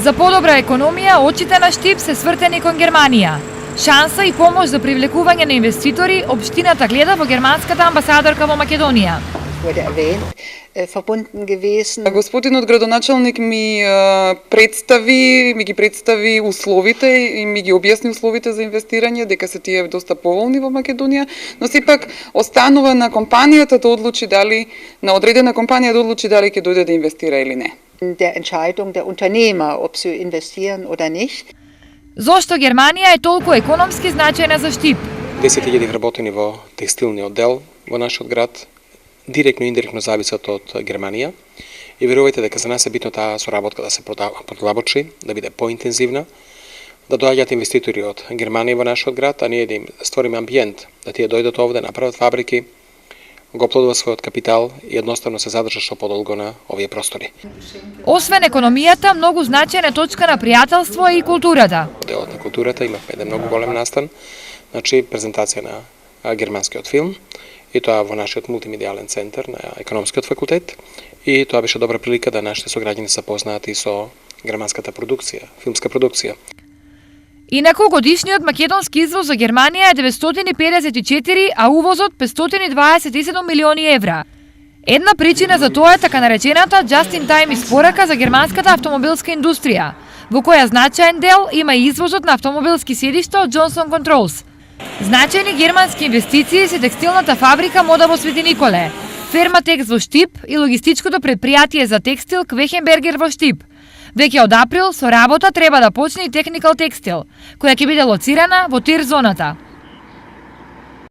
За подобра економија, очите на Штип се свртени кон Германија. Шанса и помош за привлекување на инвеститори, општината гледа во германската амбасадорка во Македонија. Господинот градоначалник ми ги представи условите и ми ги објасни условите за инвестирање, дека се тие доста поволни во Македонија, но сепак останува на компанијата да одлучи дали, на одредена компанија да одлучи дали ќе дојде да инвестира или не. Der Entscheidung der Unternehmer, ob sie investieren oder nicht. Зошто Германија е толку економски значајна за Штип? 10.000 вработени во текстилниот дел во нашиот град, директно и индиректно зависат од Германија. И верувајте дека за нас е битно таа соработка да се продлабочи, да биде поинтензивна, да доаѓаат инвеститори од Германија во нашиот град, а ние да им створиме амбиент, да тие дојдат овде, направат фабрики, го плодуваат својот капитал и едноставно се задржат што подолго на овие простори. Освен економијата, многу значајна точка на пријателство е и културата. Делот на културата имавме еден многу голем настан, значи презентација на германскиот филм, и тоа во нашиот мултимедијален центар на економскиот факултет, и тоа беше добра прилика да нашите сограѓани се запознаат и со германската продукција, филмска продукција. Инаку годишниот македонски извоз за Германија е 954, а увозот 527 милиони евра. Една причина за тоа е така наречената just-in-time испорака за германската автомобилска индустрија, во која значаен дел има и извозот на автомобилски седишта од Johnson Controls. Значајни германски инвестиции се текстилната фабрика Мода во Свети Николе, Ферматекс во Штип и логистичкото предпријатие за текстил Квехенбергер во Штип. Веќе од април со работа треба да почне и Technical Textile, која ќе биде лоцирана во тир зоната.